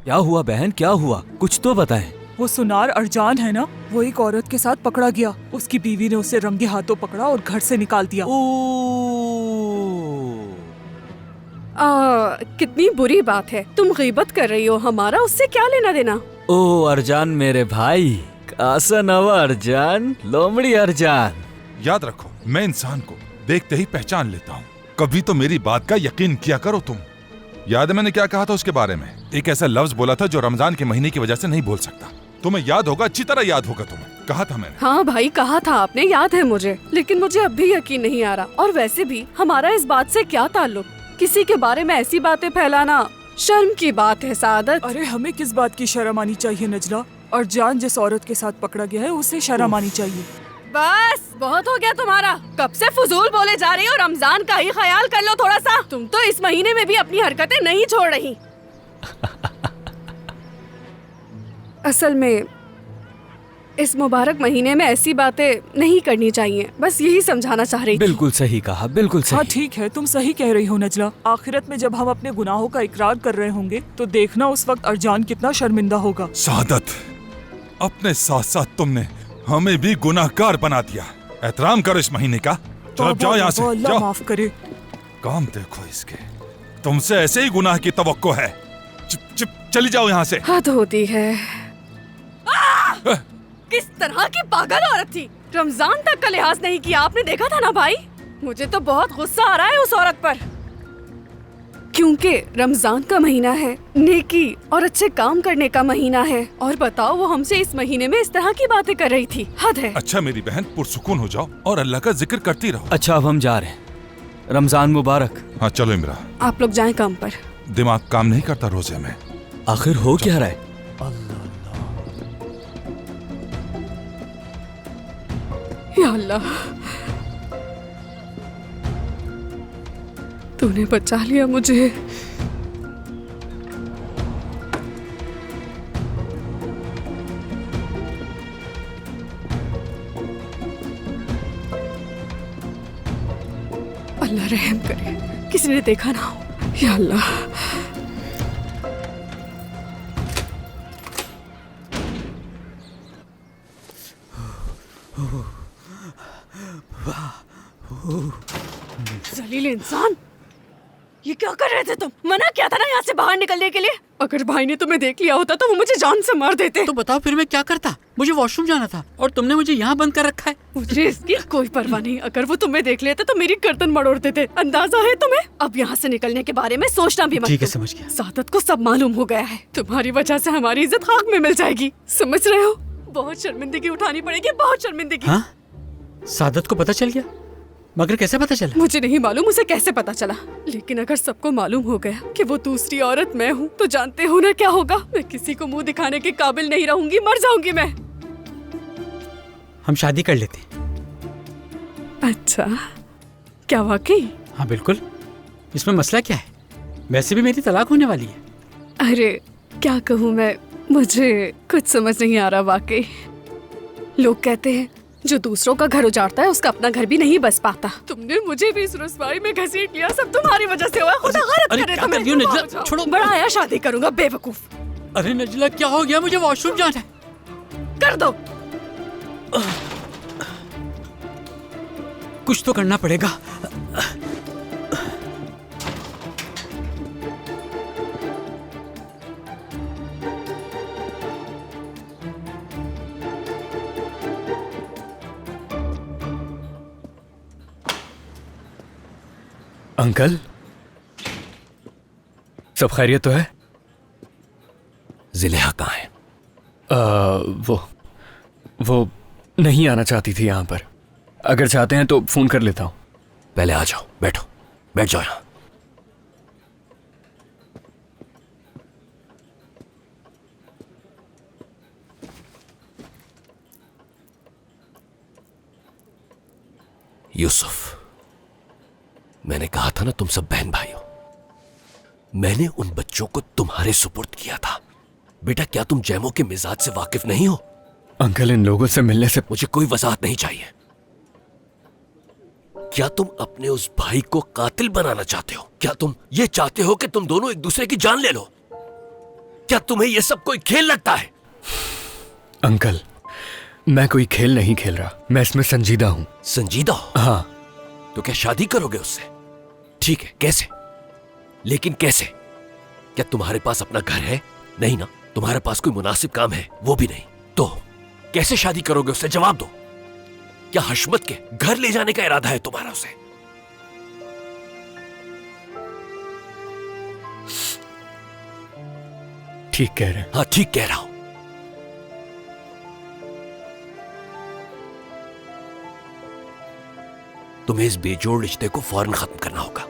क्या हुआ बहन, क्या हुआ? कुछ तो बताएं। वो सुनार अर्जान है ना, वो एक औरत के साथ पकड़ा गया। उसकी बीवी ने उसे रंगे हाथों पकड़ा और घर से निकाल दिया। कितनी बुरी बात है। तुम गीबत कर रही हो, हमारा उससे क्या लेना देना। ओ अर्जान मेरे भाई, कासा नवा अर्जान, लोमड़ी अर्जान। याद रखो, मैं इंसान को देखते ही पहचान लेता हूँ। कभी तो मेरी बात का यकीन किया करो तुम। याद है मैंने क्या कहा था उसके बारे में? एक ऐसा लफ्ज बोला था जो रमजान के महीने की वजह से नहीं बोल सकता। तुम्हें याद होगा, अच्छी तरह याद होगा तुम्हें। कहा था मैंने। हाँ भाई, कहा था आपने, याद है मुझे, लेकिन मुझे अब भी यकीन नहीं आ रहा। और वैसे भी हमारा इस बात से क्या ताल्लुक? किसी के बारे में ऐसी बातें फैलाना शर्म की बात है सादत। अरे हमें किस बात की शर्म आनी चाहिए नजला? अर्जान जिस औरत के साथ पकड़ा गया है उसे शर्म आनी चाहिए। बस बहुत हो गया तुम्हारा। कब से फजूल बोले जा रही हो? रमजान का ही ख्याल कर लो थोड़ा सा। तुम तो इस महीने में भी अपनी हरकतें नहीं छोड़ रही। असल में इस मुबारक महीने में ऐसी बातें नहीं करनी चाहिए, बस यही समझाना चाह रही थी। बिल्कुल सही कहा, बिल्कुल सही। हाँ ठीक है, तुम सही कह रही हो नजला। आखिरत में जब हम अपने गुनाहों का इकरार कर रहे होंगे तो देखना उस वक्त अर्जान कितना शर्मिंदा होगा। सादत, अपने साथ साथ तुमने हमें भी गुनाहगार बना दिया। एहतराम करो इस महीने का। चलो जाओ यहाँ से, अल्लाह जाओ। माफ करे। काम देखो इसके, तुमसे ऐसे ही गुनाह की तवक्को है। चुप चुप चली जाओ यहाँ से। हद होती है। किस तरह की पागल औरत थी, रमजान तक का लिहाज नहीं किया। आपने देखा था ना भाई, मुझे तो बहुत गुस्सा आ रहा है उस औरत पर, क्योंकि रमजान का महीना है, नेकी और अच्छे काम करने का महीना है। और बताओ, वो हमसे इस महीने में इस तरह की बातें कर रही थी। हद है। अच्छा मेरी बहन, पुरसुकून हो जाओ और अल्लाह का जिक्र करती रहो। अच्छा अब हम जा रहे हैं, रमजान मुबारक। हाँ चलो इमरा, आप लोग जाएं काम पर। दिमाग काम नहीं करता रोजे में। आखिर हो क्या रहा है? या अल्लाह, तूने बचा लिया मुझे। अल्लाह रहम करे, किसी ने देखा ना हो। या अल्लाह। जलील इंसान, ये क्या कर रहे थे तुम? मना किया था ना यहाँ से बाहर निकलने के लिए। अगर भाई ने तुम्हें देख लिया होता तो वो मुझे जान से मार देते। तो बताओ फिर मैं क्या करता? मुझे वॉशरूम जाना था और तुमने मुझे यहाँ बंद कर रखा है। मुझे इसकी कोई परवाह नहीं। अगर वो तुम्हें देख लेते तो मेरी गर्दन मरोड़ देते। अंदाजा है तुम्हें? अब यहाँ से निकलने के बारे में सोचना भी मत। ठीक है, समझ गया। सादत को सब मालूम हो गया है। तुम्हारी वजह से हमारी इज्जत खाक में मिल जाएगी, समझ रहे हो? बहुत शर्मिंदगी उठानी पड़ेगी, बहुत शर्मिंदगी। हाँ, सादत को पता चल गया? मगर कैसे पता चला? मुझे नहीं मालूम उसे कैसे पता चला, लेकिन अगर सबको मालूम हो गया कि वो दूसरी औरत मैं हूँ तो जानते हो ना क्या होगा? मैं किसी को मुंह दिखाने के काबिल नहीं रहूंगी, मर जाऊंगी मैं। हम शादी कर लेते। अच्छा, क्या वाकई? हाँ बिल्कुल, इसमें मसला क्या है? वैसे भी मेरी तलाक होने वाली है। अरे क्या कहूँ मैं, मुझे कुछ समझ नहीं आ रहा वाकई। लोग कहते हैं जो दूसरों का घर उजाड़ता है उसका अपना घर भी नहीं बस पाता। तुमने मुझे भी इस रुसवाई में घसीट लिया, सब तुम्हारी वजह से हुआ। खुदा गलत करे क्या कर रही हो नजला? छोड़ो। बड़ा आया शादी करूंगा, बेवकूफ। अरे नजला क्या हो गया? मुझे वॉशरूम जाना है। कर दो। कुछ तो करना पड़ेगा। अंकल, सब खैरियत तो है? जिलेहा कहाँ है? वो नहीं आना चाहती थी यहाँ पर। अगर चाहते हैं तो फोन कर लेता हूँ। पहले आ जाओ, बैठो, बैठ जाओ यहाँ। यूसुफ, मैंने कहा था ना तुम सब बहन भाई हो। मैंने उन बच्चों को तुम्हारे सुपुर्द किया था। बेटा क्या तुम जैमो के मिजाज से वाकिफ नहीं हो? अंकल, इन लोगों से मिलने से मुझे कोई वजाहत नहीं चाहिए। क्या तुम अपने उस भाई को कातिल बनाना चाहते हो? क्या तुम ये चाहते हो कि तुम दोनों एक दूसरे की जान ले लो? क्या तुम्हें यह सब कोई खेल लगता है? अंकल, मैं कोई खेल नहीं खेल रहा, मैं इसमें संजीदा हूँ। संजीदा हो? हाँ। तो क्या शादी करोगे उससे? ठीक है, कैसे? लेकिन कैसे? क्या तुम्हारे पास अपना घर है? नहीं ना। तुम्हारे पास कोई मुनासिब काम है? वो भी नहीं। तो कैसे शादी करोगे उससे? जवाब दो। क्या हशमत के घर ले जाने का इरादा है तुम्हारा उसे? ठीक कह रहे हैं। हाँ, ठीक कह रहा हूं। तुम्हें इस बेजोड़ रिश्ते को फौरन खत्म करना होगा।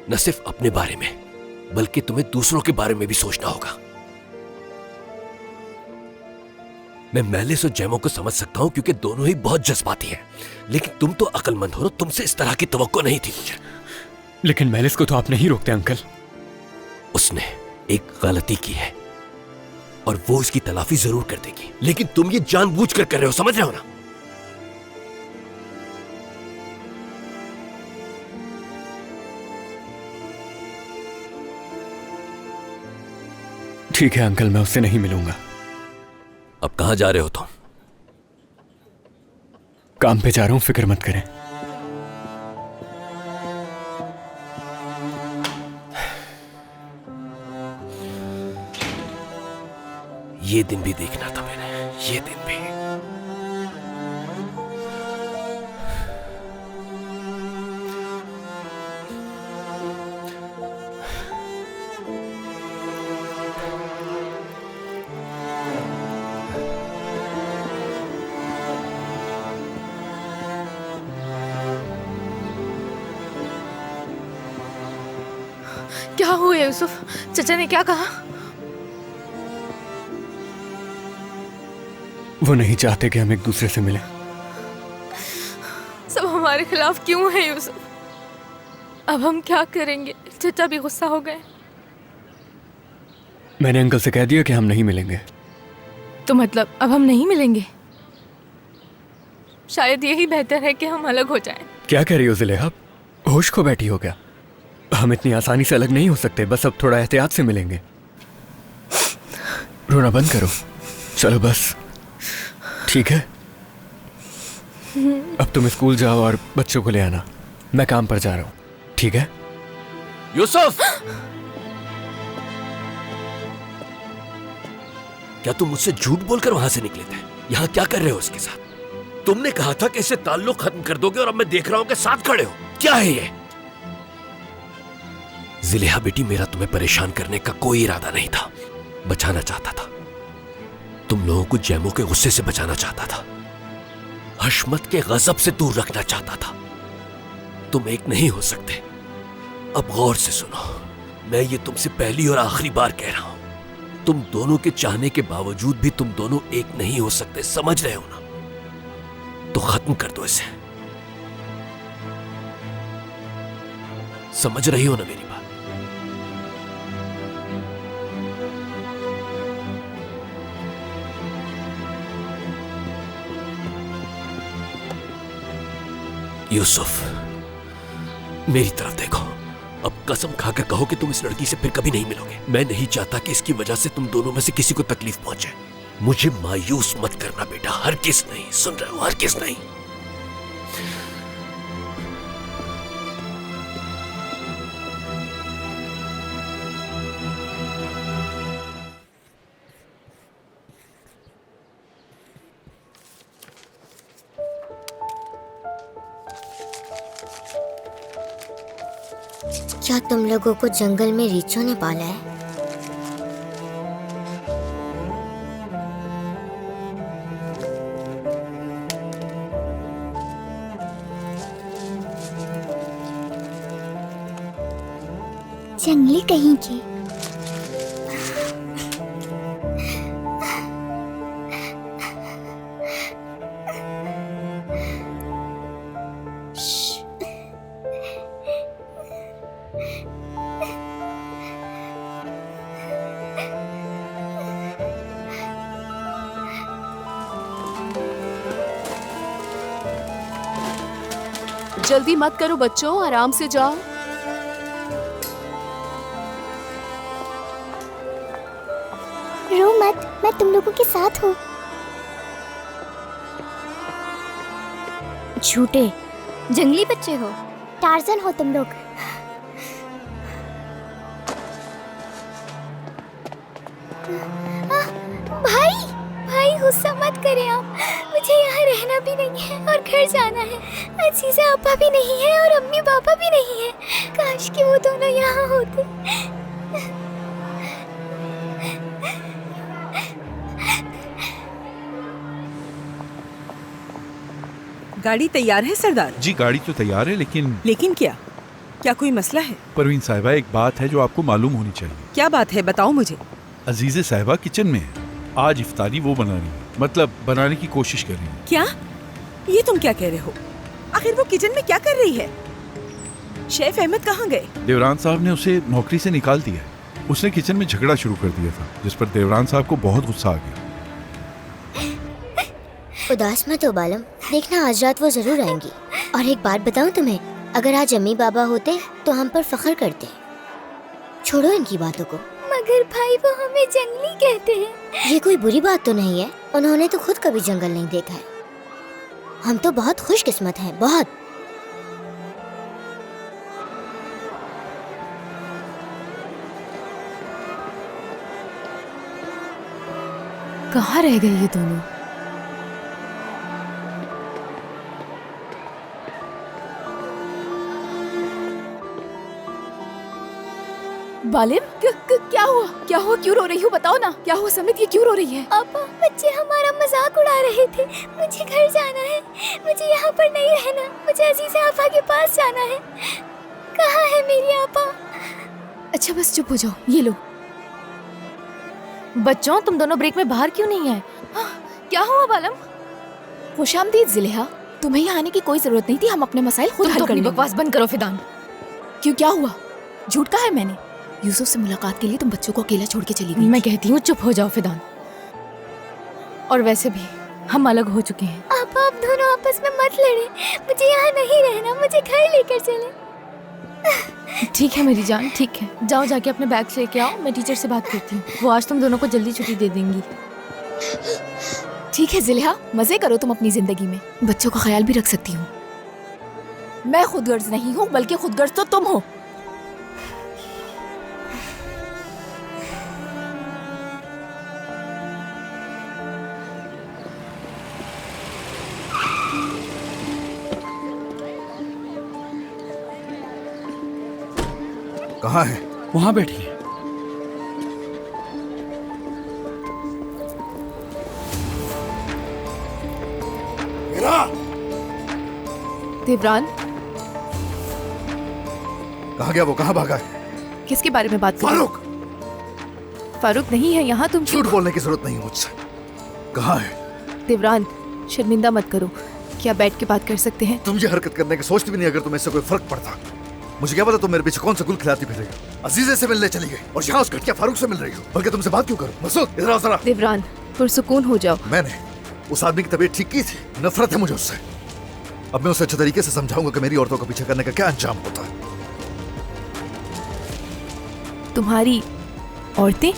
न सिर्फ अपने बारे में, बल्कि तुम्हें दूसरों के बारे में भी सोचना होगा। मैं मैलिस और जैमो को समझ सकता हूं क्योंकि दोनों ही बहुत जज्बाती हैं, लेकिन तुम तो अक्लमंद हो। तुमसे इस तरह की तवक्को नहीं थी मुझे। लेकिन मैलिस को तो आप नहीं रोकते अंकल। उसने एक गलती की है और वो इसकी तलाफी जरूर कर देगी, लेकिन तुम ये जानबूझकर कर रहे हो, समझ रहे हो ना? ठीक है अंकल, मैं उससे नहीं मिलूंगा। अब कहां जा रहे हो तुम? काम पे जा रहा हूं, फिक्र मत करें। ये दिन भी देखना था मैंने, ये दिन भी। क्या हुआ यूसुफ? चचा ने क्या कहा? वो नहीं चाहते कि हम एक दूसरे से मिलें। सब हमारे खिलाफ क्यों है यूसुफ? अब हम क्या करेंगे? चचा भी गुस्सा हो गए। मैंने अंकल से कह दिया कि हम नहीं मिलेंगे। तो मतलब अब हम नहीं मिलेंगे? शायद यही बेहतर है कि हम अलग हो जाएं। क्या कह रही हो ज़ुलेहा? होश खो बैठी हो क्या? हम इतनी आसानी से अलग नहीं हो सकते, बस अब थोड़ा एहतियात से मिलेंगे। रोना बंद करो, चलो बस। ठीक है, अब तुम स्कूल जाओ और बच्चों को ले आना। मैं काम पर जा रहा हूँ, ठीक है? यूसुफ! क्या तुम मुझसे झूठ बोलकर वहां से निकले थे? यहां क्या कर रहे हो उसके साथ? तुमने कहा था कि इससे ताल्लुक खत्म कर दोगे और अब मैं देख रहा हूं कि साथ खड़े हो। क्या है ये? ज़ुलेहा बेटी, मेरा तुम्हें परेशान करने का कोई इरादा नहीं था। बचाना चाहता था, तुम लोगों को जैमो के गुस्से से बचाना चाहता था, हशमत के गजब से दूर रखना चाहता था। तुम एक नहीं हो सकते। अब गौर से सुनो, मैं ये तुमसे पहली और आखिरी बार कह रहा हूं। तुम दोनों के चाहने के बावजूद भी तुम दोनों एक नहीं हो सकते, समझ रहे हो ना? तो खत्म कर दो इसे। समझ रही हो ना मेरी बात? यूसुफ, मेरी तरफ देखो। अब कसम खाकर कहो कि तुम इस लड़की से फिर कभी नहीं मिलोगे। मैं नहीं चाहता कि इसकी वजह से तुम दोनों में से किसी को तकलीफ पहुंचे। मुझे मायूस मत करना बेटा, हरगिज़ नहीं। सुन रहे हो? हरगिज़ नहीं। क्या तुम लोगों को जंगल में रीछों ने पाला है? जंगली कहीं की। जल्दी मत करो बच्चों, आराम से जाओ। तुम लोगों के साथ हूँ। झूठे जंगली बच्चे हो, टार्जन हो तुम लोग। भाई भाई गुस्सा मत करें आप, मुझे यहाँ रहना भी नहीं है और घर जाना है। अजीजा आपा भी नहीं है और अम्मी पापा भी नहीं है। काश कि वो दोनों यहाँ होते। गाड़ी तैयार है सरदार? जी गाड़ी तो तैयार है, लेकिन क्या कोई मसला है? परवीन साहिबा, एक बात है जो आपको मालूम होनी चाहिए। क्या बात है, बताओ मुझे। अजीज़े साहिबा किचन में है, आज इफ्तारी वो बना रही है, मतलब बनाने की कोशिश कर रही है। क्या? ये तुम क्या कह रहे हो? आखिर वो किचन में क्या कर रही है? शेफ अहमद कहाँ गए? देवरान साहब ने उसे नौकरी से निकाल दिया। उसने किचन में झगड़ा शुरू कर दिया था, जिस पर देवरान साहब को बहुत गुस्सा आ गया। उदास मत हो बालम, देखना आज रात वो जरूर आएंगी। और एक बात बताऊं तुम्हें, अगर आज अम्मी बाबा होते तो हम पर फख्र करते। छोड़ो इनकी बातों को। मगर भाई वो हमें जंगली कहते हैं। ये कोई बुरी बात तो नहीं है, उन्होंने तो खुद कभी जंगल नहीं देखा है। हम तो बहुत खुशकिस्मत हैं, बहुत। कहाँ रह गए ये दोनों? बालिम, क्या हुआ? क्या हुआ? क्यों रो रही हो? बताओ ना, क्या हुआ समित? ये क्यों रो रही है? पापा, बच्चे हमारा मजाक उड़ा रहे थे। मुझे घर जाना है, मुझे यहाँ पर नहीं रहना। मुझे अजीजा आपा के पास जाना है। कहाँ है मेरी आपा? अच्छा बस चुप हो जाओ। ये लो। बच्चों, तुम दोनों ब्रेक में बाहर क्यों नहीं है? क्या हुआ बालम? खुशामदीद जिलेहा, तुम्हें यहाँ आने की कोई जरूरत नहीं थी। हम अपने मसाइल खुद हल कर लेंगे। बकवास बंद करो फिदान। क्यों, क्या हुआ? झूठ कहा है मैंने? यूसुफ से मुलाकात के लिए तुम बच्चों को अकेला छोड़ के चली गई। मैं कहती हूँ चुप हो जाओ फिदान। और वैसे भी हम अलग हो चुके हैं। आप दोनों आपस में मत लड़े। मुझे यहाँ नहीं रहना, मुझे घर लेकर चले। ठीक है मेरी जान, ठीक है। जाओ जाके अपने बैग लेके आओ, मैं टीचर से बात करती हूँ। वो आज तुम दोनों को जल्दी छुट्टी दे देंगी। ठीक है जिलेहा, मजे करो तुम अपनी जिंदगी में। बच्चों का ख्याल भी रख सकती हूँ। मैं खुदगर्ज नहीं हूँ, बल्कि खुदगर्ज तो तुम हो। कहाँ है? वहाँ बैठी है। देवरान, कहाँ गया वो? कहाँ भागा है? किसके बारे में बात कर रहे हो? फारूक। फारूक नहीं है यहाँ। तुम झूठ बोलने की जरूरत नहीं है मुझसे। कहाँ है? देवरान, शर्मिंदा मत करो। क्या बैठ के बात कर सकते हैं? तुम ये हरकत करने की सोचती भी नहीं। अगर तुम्हें इससे कोई फर्क पड़ता, मुझे क्या पता तुम मेरे पीछे कौन सा गुल खिलाती फिर रही हो। अजीजे से मिलने चली गई और यहाँ उस घटिया फारूक से मिल रही हो। बल्कि तुमसे बात क्यों करूं? मसूद, इधर आओ जरा। देवरान, पुरसुकून हो जाओ। मैंने उस आदमी की तबीयत ठीक की थी। नफरत है मुझे उससे। अब मैं उसे अच्छे तरीके से समझाऊंगा कि मेरी औरतों को पीछे करने का क्या अंजाम होता है। तुम्हारी औरतें?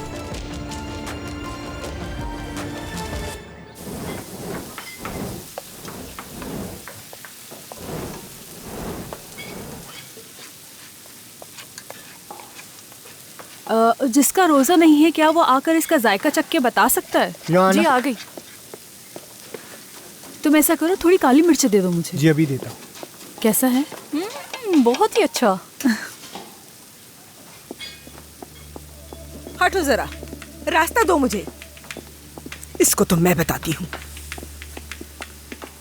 जिसका रोजा नहीं है, क्या वो आकर इसका जायका चख के बता सकता है? जी आ गई। तुम ऐसा करो, थोड़ी काली मिर्च दे दो मुझे। जी अभी देता हूँ। कैसा है? बहुत ही अच्छा। हटो जरा, रास्ता दो मुझे। इसको तो मैं बताती हूँ।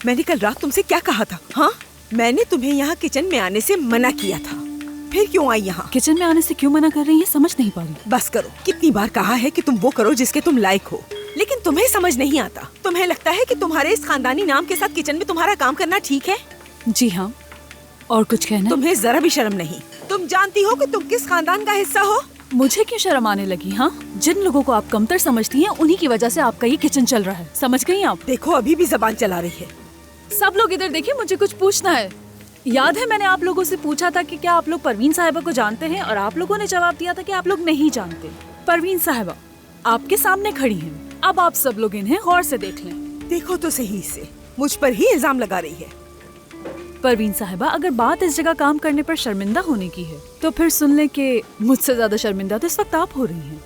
मैंने कल रात तुमसे क्या कहा था? हाँ, मैंने तुम्हें यहाँ किचन में आने से मना किया था। फिर क्यों आई यहाँ? किचन में आने से क्यों मना कर रही है, समझ नहीं पा रही। बस करो। कितनी बार कहा है कि तुम वो करो जिसके तुम लायक हो, लेकिन तुम्हें समझ नहीं आता। तुम्हें लगता है कि तुम्हारे इस खानदानी नाम के साथ किचन में तुम्हारा काम करना ठीक है? जी हाँ। और कुछ कहना? तुम्हें जरा भी शर्म नहीं? तुम जानती हो कि तुम किस खानदान का हिस्सा हो? मुझे क्यों शर्म आने लगी? हाँ, जिन लोगों को आप कमतर समझती हैं, उन्हीं की वजह से आपका ये किचन चल रहा है। समझ गई आप? देखो, अभी भी जबान चला रही है। सब लोग इधर देखिए, मुझे कुछ पूछना है। याद है मैंने आप लोगों से पूछा था कि क्या आप लोग परवीन साहिबा को जानते हैं, और आप लोगों ने जवाब दिया था कि आप लोग नहीं जानते। परवीन साहिबा आपके सामने खड़ी हैं। अब आप सब लोग इन्हें गौर से देख लें। देखो तो सही से, मुझ पर ही इल्जाम लगा रही है। परवीन साहिबा, अगर बात इस जगह काम करने पर शर्मिंदा होने की है तो फिर सुन लें कि मुझसे ज्यादा शर्मिंदा तो इस वक्त आप हो रही हैं।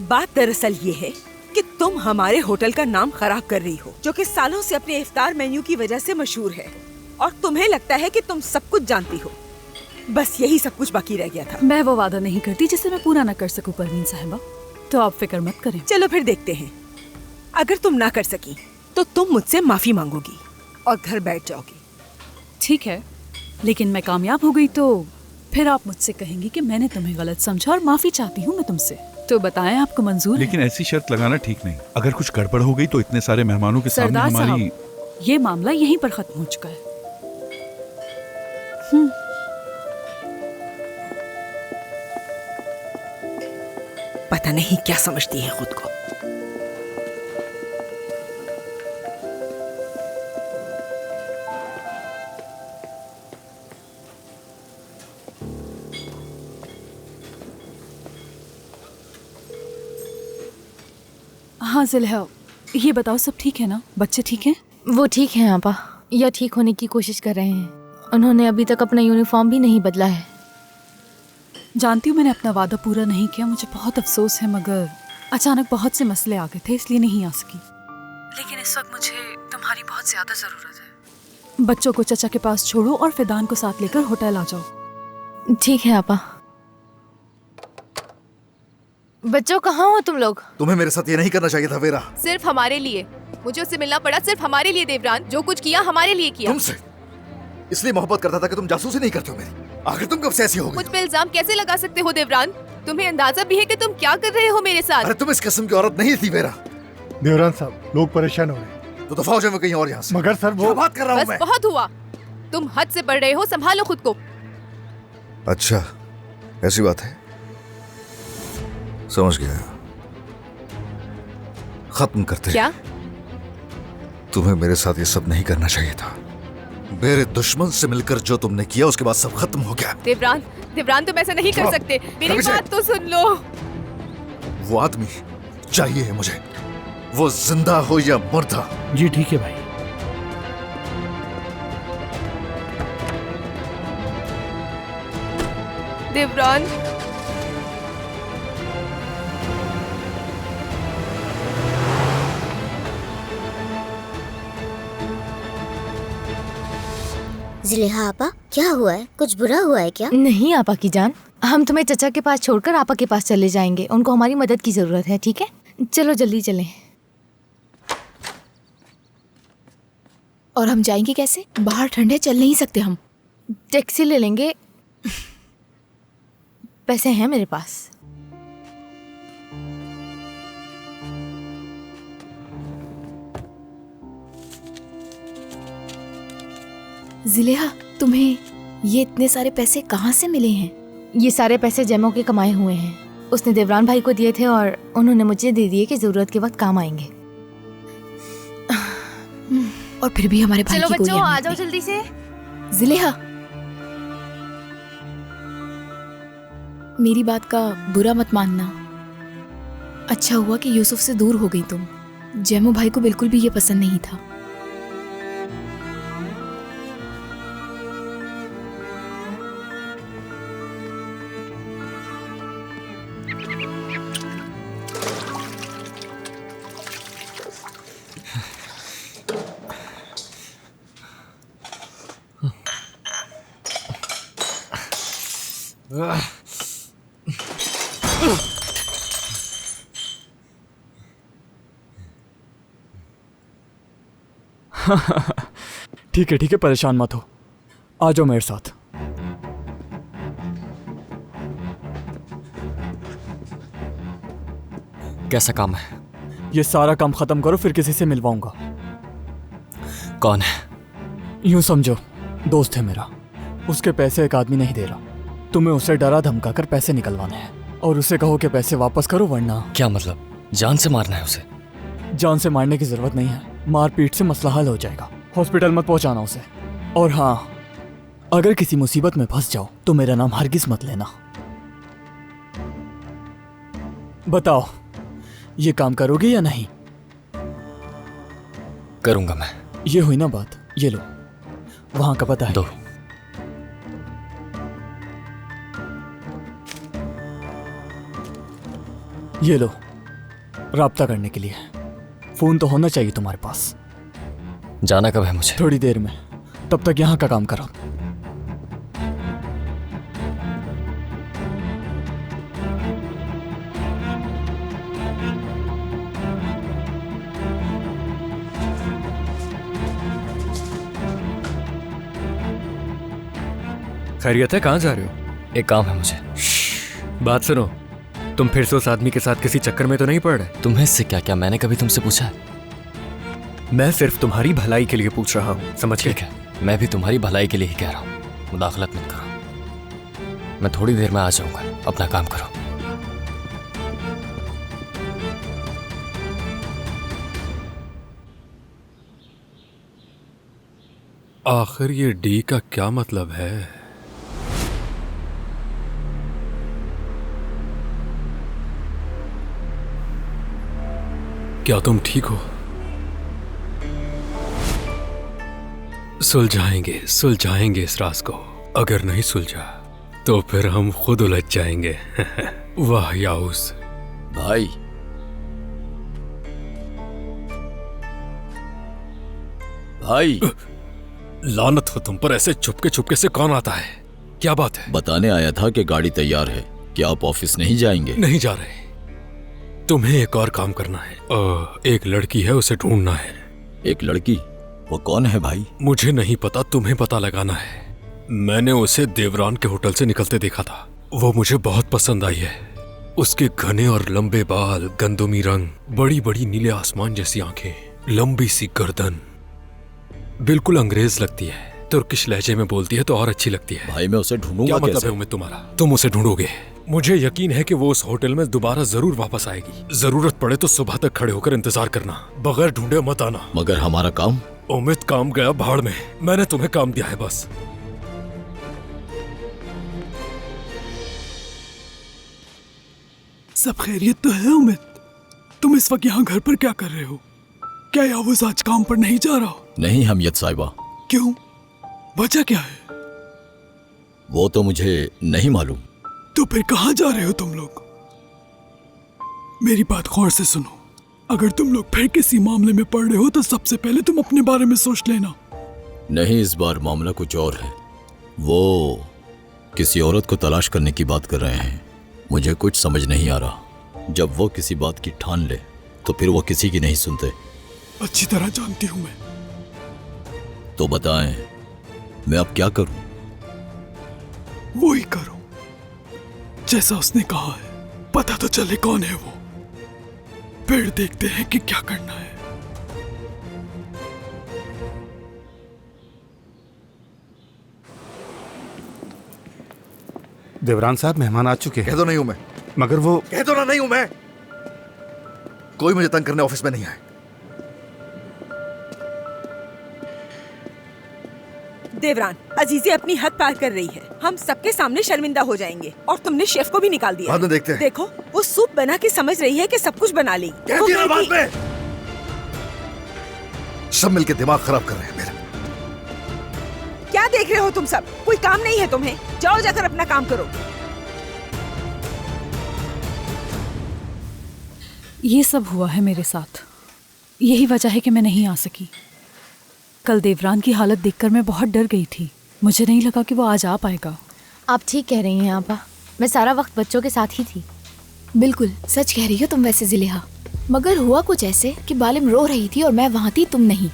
बात दरअसल ये है कि तुम हमारे होटल का नाम खराब कर रही हो, जो कि सालों से अपने इफ्तार मेन्यू की वजह से मशहूर है, और तुम्हें लगता है कि तुम सब कुछ जानती हो। बस यही सब कुछ बाकी रह गया था। मैं वो वादा नहीं करती जिसे मैं पूरा न कर सकूं परवीन साहिबा, तो आप फिक्र मत करें। चलो फिर देखते हैं। अगर तुम ना कर सकी तो तुम मुझसे माफी मांगोगी और घर बैठ जाओगी। ठीक है, लेकिन मैं कामयाब हो गई तो फिर आप मुझसे कहेंगी कि मैंने तुम्हें गलत समझा और माफी चाहती हूँ मैं तुमसे। तो बताएं, आपको मंजूर है? लेकिन ऐसी शर्त लगाना ठीक नहीं। अगर कुछ गड़बड़ हो गई तो इतने सारे मेहमानों के सामने सरदार हमारी। साहब, ये मामला यहीं पर खत्म हो चुका है। पता नहीं क्या समझती है खुद को। हाँ जिलहा, ये बताओ सब ठीक है ना? बच्चे ठीक हैं? वो ठीक है आपा, या ठीक होने की कोशिश कर रहे हैं। उन्होंने अभी तक अपना यूनिफॉर्म भी नहीं बदला है। जानती हूँ मैंने अपना वादा पूरा नहीं किया, मुझे बहुत अफसोस है, मगर अचानक बहुत से मसले आ गए थे इसलिए नहीं आ सकी। लेकिन इस वक्त मुझे तुम्हारी बहुत ज्यादा जरूरत है। बच्चों को चचा के पास छोड़ो और फिदान को साथ लेकर होटल आ जाओ। ठीक है आपा। बच्चों, कहाँ हो तुम लोग? तुम्हें मेरे साथ ये नहीं करना चाहिए था वेरा। सिर्फ हमारे लिए मुझे उससे मिलना पड़ा, सिर्फ हमारे लिए देवरान। जो कुछ किया हमारे लिए किया। तुमसे इसलिए मोहब्बत करता था कि तुम जासूसी नहीं करते हो मेरी। आखिर तुम कब से ऐसी हो गई? मुझ पे इल्जाम कैसे लगा सकते हो देवरान? तुम्हें अंदाजा भी है कि तुम क्या कर रहे हो मेरे साथ? अरे तुम इस किस्म की औरत नहीं थी वेरा। देवरान साहब, लोग परेशान हो रहे। तो दफा हो जाओ कहीं और यहाँ से। मगर सर वो क्या बात कर रहा हूँ मैं? बस बहुत हुआ, तुम हद से बढ़ रहे हो, संभालो खुद को। अच्छा, ऐसी बात है, समझ गया। खत्म करते। क्या? तुम्हें मेरे साथ ये सब नहीं करना चाहिए था। मेरे दुश्मन से मिलकर जो तुमने किया उसके बाद सब खत्म हो गया। देवरान, देवरान तुम ऐसा नहीं कर सकते, मेरी बात तो सुन लो। वो आदमी चाहिए है मुझे, वो जिंदा हो या मुर्दा। जी ठीक है भाई। देवरान, जिलेहा आपा, क्या हुआ है? कुछ बुरा हुआ है क्या? नहीं आपा की जान, हम तुम्हें चचा के पास छोड़कर आपा के पास चले जाएंगे। उनको हमारी मदद की जरूरत है, ठीक है? चलो जल्दी चलें। और हम जाएंगे कैसे? बाहर ठंडे, चल नहीं सकते हम। टैक्सी ले लेंगे, पैसे हैं मेरे पास। जिलेहा, तुम्हें ये इतने सारे पैसे कहाँ से मिले हैं? ये सारे पैसे जैमो के कमाए हुए हैं। उसने देवरान भाई को दिए थे और उन्होंने मुझे दे दिए कि जरूरत के वक्त काम आएंगे। और फिर भी हमारे भाई की कोई बच्चों, आ अहमियत जाओ नहीं। जल्दी से। जिलेहा, मेरी बात का बुरा मत मानना। अच्छा हुआ कि यूसुफ से दूर हो गई तुम। जैमो भाई को बिल्कुल भी ये पसंद नहीं था। ठीक है, परेशान मत हो। आ जाओ मेरे साथ। कैसा काम है? ये सारा काम खत्म करो, फिर किसी से मिलवाऊंगा। कौन है? यूं समझो, दोस्त है मेरा। उसके पैसे एक आदमी नहीं दे रहा। तुम्हें उसे डरा धमका कर पैसे निकलवाने हैं और उसे कहो कि पैसे वापस करो, वरना। क्या मतलब? जान से मारना है उसे? जान से मारने की जरूरत नहीं है, मारपीट से मसला हल हो जाएगा। हॉस्पिटल मत पहुंचाना उसे। और हाँ, अगर किसी मुसीबत में फंस जाओ तो मेरा नाम हरगिज मत लेना। बताओ, ये काम करोगे या नहीं? करूंगा मैं। ये हुई ना बात। ये लो, वहां का पता है। दो। ये लो, राब्ता करने के लिए। फोन तो होना चाहिए तुम्हारे पास। जाना कब है मुझे? थोड़ी देर में। तब तक यहाँ का काम करो। खैरियत है? कहाँ जा रहे हो? एक काम है मुझे। बात सुनो, तुम फिर से उस आदमी के साथ किसी चक्कर में तो नहीं पड़ रहे? तुम्हें इससे क्या? क्या मैंने कभी तुमसे पूछा है? मैं सिर्फ तुम्हारी भलाई के लिए पूछ रहा हूँ, समझ गए? ठीक है, मैं भी तुम्हारी भलाई के लिए ही कह रहा हूँ। मुदाखलत मत करो। मैं थोड़ी देर में आ जाऊंगा, अपना काम करो। आखिर ये डी का क्या मतलब है? क्या तुम ठीक हो? सुलझाएंगे इस राज को। अगर नहीं सुलझा तो फिर हम खुद उलझ जाएंगे। वाह याउस भाई। भाई, लानत हो तुम पर। ऐसे चुपके से कौन आता है? क्या बात है? बताने आया था कि गाड़ी तैयार है। क्या आप ऑफिस नहीं जाएंगे? नहीं जा रहे। तुम्हें एक और काम करना है। एक लड़की है, उसे ढूंढना है। एक लड़की? वो कौन है भाई? मुझे नहीं पता, तुम्हें पता लगाना है। मैंने उसे देवरान के होटल से निकलते देखा था। वो मुझे बहुत पसंद आई है। उसके घने और लंबे बाल, गंदुमी रंग, बड़ी बड़ी नीले आसमान जैसी आंखें, लंबी सी गर्दन, बिल्कुल अंग्रेज लगती है। तुर्किश लहजे में बोलती है तो और अच्छी लगती है। भाई मैं उसे ढूंढूंगा क्या मतलब कैसे? है उम्मीद तुम्हारा? तुम उसे ढूंढोगे। मुझे यकीन है कि वो उस होटल में दोबारा जरूर वापस आएगी। जरूरत पड़े तो सुबह तक खड़े होकर इंतजार करना। बगैर ढूंढे मत आना। मगर हमारा काम? उम्मीद काम गया भाड़ में। मैंने तुम्हें काम दिया है बस। सब खैरियत तो है उम्मीद? तुम इस वक्त यहाँ घर पर क्या कर रहे हो? क्या यावुस आज काम पर नहीं जा रहा? नहीं हमियत साहिबा। क्यों? वजह क्या है? वो तो मुझे नहीं मालूम। तो फिर कहाँ जा रहे हो तुम लोग? मेरी बात गौर से सुनो। अगर तुम लोग फिर किसी मामले में पड़ रहे हो तो सबसे पहले तुम अपने बारे में सोच लेना। नहीं, इस बार मामला कुछ और है। वो किसी औरत को तलाश करने की बात कर रहे हैं। मुझे कुछ समझ नहीं आ रहा। जब वो किसी बात की ठान ले तो फिर वो किसी की नहीं सुनते। अच्छी तरह जानती हूं मैं। तो बताएं, मैं अब क्या करूं? वो ही करो जैसा उसने कहा है। पता तो चले कौन है वो, फिर देखते हैं कि क्या करना है। देवरान साहब, मेहमान आ चुके हैं। कह दो नहीं हूं मैं। मगर वो कह दो ना नहीं हूं मैं। कोई मुझे तंग करने ऑफिस में नहीं आए। देवरान, अजीजी अपनी हद पार कर रही है। हम सबके सामने शर्मिंदा हो जाएंगे। और तुमने शेफ को भी निकाल दिया। बाद में देखते हैं। देखो, वो सूप बना के समझ रही है कि सब कुछ बना ली। कह दिया ना बाद में। सब मिलके दिमाग खराब कर रहे हैं मेरा। क्या देख रहे हो तुम सब? कोई काम नहीं है तुम्हें? जाओ जाकर अपना काम करो। ये सब हुआ है मेरे साथ। यही वजह है कि मैं नहीं आ सकी। कल देवरान की हालत देखकर मैं बहुत डर गई थी। मुझे नहीं लगा कि वो आज आ पाएगा। आप ठीक कह रही हैं आपा। मैं सारा वक्त बच्चों के साथ ही थी। बिल्कुल सच कह रही हो तुम वैसे ज़िलेहा। मगर हुआ कुछ ऐसे कि बालिम रो रही थी और मैं वहाँ थी, तुम नहीं।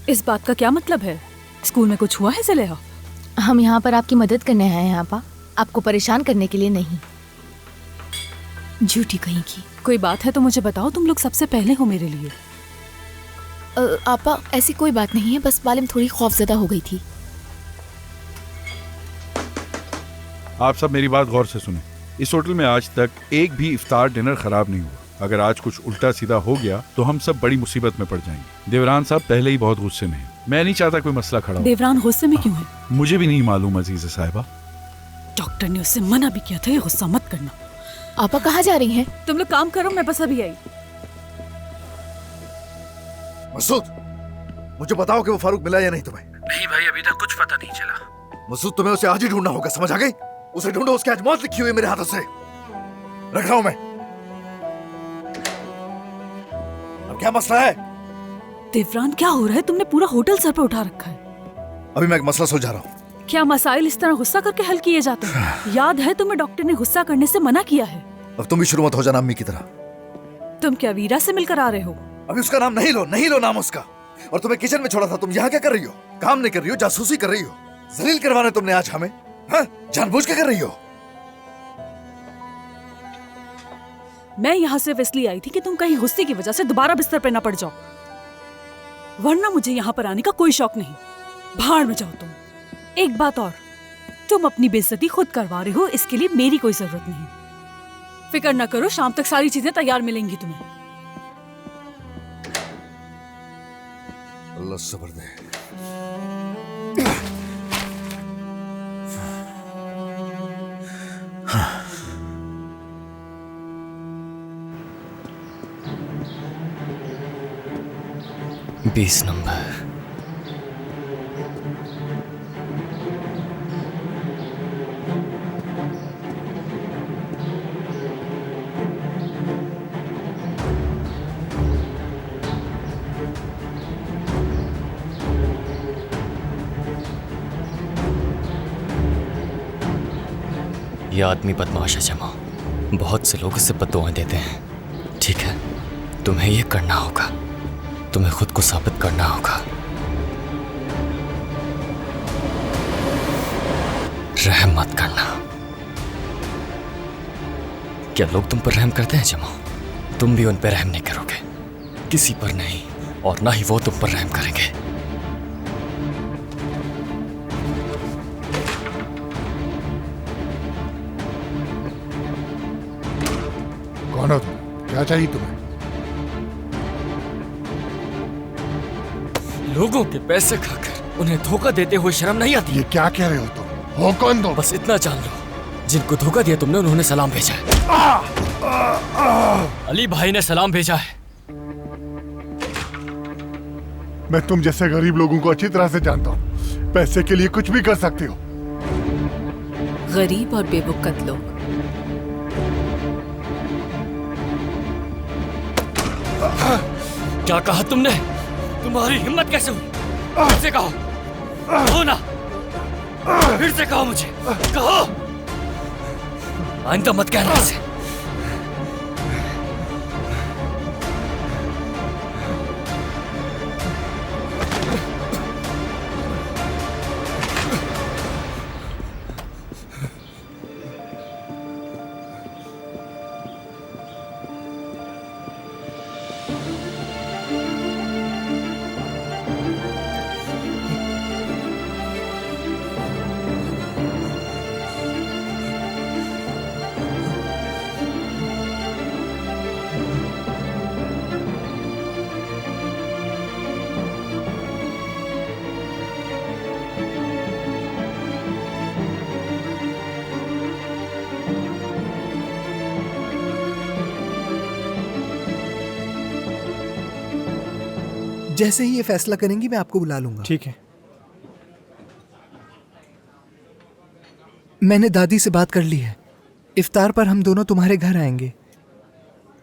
इस बात का क्या मतलब है? स्कूल में कुछ हुआ है ज़िलेहा? हम यहाँ पर आपकी मदद करने आए हैं आपा, आपको परेशान करने के लिए नहीं। झूठी कहीं की। कोई बात है तो मुझे बताओ। तुम लोग सबसे पहले हो मेरे लिए। आपा ऐसी कोई बात नहीं है, बस बालिम थोड़ी खौफजदा हो गई थी। आप सब मेरी बात गौर से सुने। इस होटल में आज तक एक भी इफ्तार डिनर खराब नहीं हुआ। अगर आज कुछ उल्टा सीधा हो गया तो हम सब बड़ी मुसीबत में पड़ जाएंगे। देवरान साहब पहले ही बहुत गुस्से में हैं। मैं नहीं चाहता कोई मसला खड़ा हो। देवरान गुस्से में क्यों है? मुझे भी नहीं मालूम अजीज साहिबा। डॉक्टर ने उससे मना भी किया था ये गुस्सा मत करना। आपा कहाँ जा रही हैं? तुम लोग काम करो, मैं बस अभी आई। मसूद, मुझे बताओ कि वो फारूक मिला या नहीं तुम्हें? नहीं भाई, अभी तक कुछ पता नहीं चला। मसूद, तुम्हें उसे आज ही ढूंढना होगा, समझ आ गई? उसे ढूंढो, उसकी आज मौत लिखी हुई है मेरे हाथों से। रख रहा हूं मैं। अब क्या मसला है? देवरान, क्या हो रहा है? तुमने पूरा होटल सर पे उठा रखा है। अभी मैं एक मसला सुलझा रहा हूँ। क्या मसाइल इस तरह गुस्सा करके हल किए जाते हैं? याद है तुम्हें डॉक्टर ने गुस्सा करने से मना किया है। अब तुम भी शुरू मत हो जाना अम्मी की तरह। तुम क्या वीरा से मिलकर आ रहे हो? अभी उसका नाम नहीं लो, नहीं लो नाम उसका। और तुम्हें किचन में छोड़ा था, तुम यहाँ क्या कर रही हो? काम नहीं कर रही हो, जासूसी कर रही हो। जलील करवाने तुमने आज हमें, हाँ? जानबूझ के कर रही हो। मैं यहाँ सिर्फ इसलिए आई थी कि तुम कहीं गुस्से की वजह से दोबारा बिस्तर पे न पड़ जाओ, वरना मुझे यहाँ पर आने का कोई शौक नहीं। भाड़ में जाओ तुम। एक बात और, तुम अपनी बेइज्जती खुद करवा रहे हो, इसके लिए मेरी कोई जरूरत नहीं। फिक्र न करो, शाम तक सारी चीजें तैयार मिलेंगी तुम्हें। अल्लाह सब्र दे। हाँ। 20 नंबर। ये आदमी बदमाश है जमा, बहुत से लोग इससे बद्दुआएं देते हैं। ठीक है, तुम्हें ये करना होगा, तुम्हें खुद को साबित करना होगा। रहम मत करना। क्या लोग तुम पर रहम करते हैं जमा? तुम भी उन पर रहम नहीं करोगे, किसी पर नहीं, और ना ही वो तुम पर रहम करेंगे। कौन हो तुम? क्या चाहिए तुम्हें? लोगों के पैसे खाकर उन्हें धोखा देते हुए शर्म नहीं आती? ये क्या कह रहे हो तुम? हो कौन तुम? बस इतना जान लो, जिनको धोखा दिया तुमने उन्होंने सलाम भेजा है। अली भाई ने सलाम भेजा है। मैं तुम जैसे गरीब लोगों को अच्छी तरह से जानता हूँ। पैसे के लिए कुछ भी कर सकते हो। गरीब और बेवकूफ लोग। क्या कहा तुमने? तुम्हारी हिम्मत कैसे हुई? फिर से कहो, कहो ना, फिर से कहो, मुझे कहो। आइंदा मत कहना ऐसे। जैसे ही ये फैसला करेंगी मैं आपको बुला लूंगा। ठीक है। मैंने दादी से बात कर ली है, इफ्तार पर हम दोनों तुम्हारे घर आएंगे।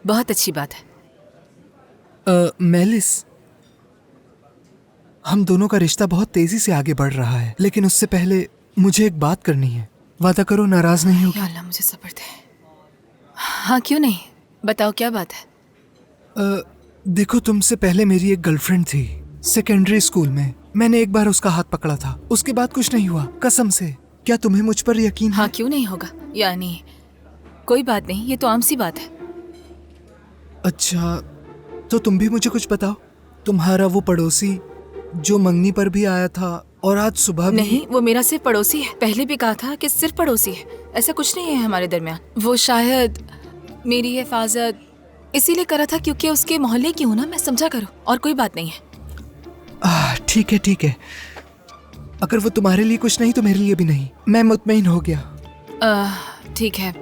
बहुत अच्छी बात है। मेलिस, हम दोनों का रिश्ता बहुत तेजी से आगे बढ़ रहा है, लेकिन उससे पहले मुझे एक बात करनी है। वादा करो नाराज नहीं होगी। या अल्लाह, मुझे सब्र दे। हाँ, क्यों नहीं, बताओ क्या बात है। देखो, तुमसे पहले मेरी एक गर्लफ्रेंड थी सेकेंडरी स्कूल में। मैंने एक बार उसका हाथ पकड़ा था, उसके बाद कुछ नहीं हुआ, कसम से। क्या तुम्हें मुझ पर यकीन है? हाँ, क्यों नहीं होगा, यानी कोई बात नहीं, ये तो आम सी बात है। अच्छा, तो तुम भी मुझे कुछ बताओ। तुम्हारा वो पड़ोसी जो मंगनी पर भी आया था और आज सुबह भी... नहीं, वो मेरा सिर्फ पड़ोसी है। पहले भी कहा था कि सिर्फ पड़ोसी है, ऐसा कुछ नहीं है हमारे दरमियान। वो शायद मेरी हिफाजत इसीलिए करा था क्योंकि उसके मोहल्ले की हूँ ना मैं, समझा करो, और कोई बात नहीं है। ठीक है, ठीक है। अगर वो तुम्हारे लिए कुछ नहीं तो मेरे लिए भी नहीं। मैं मुतमईन हो गया। ठीक है,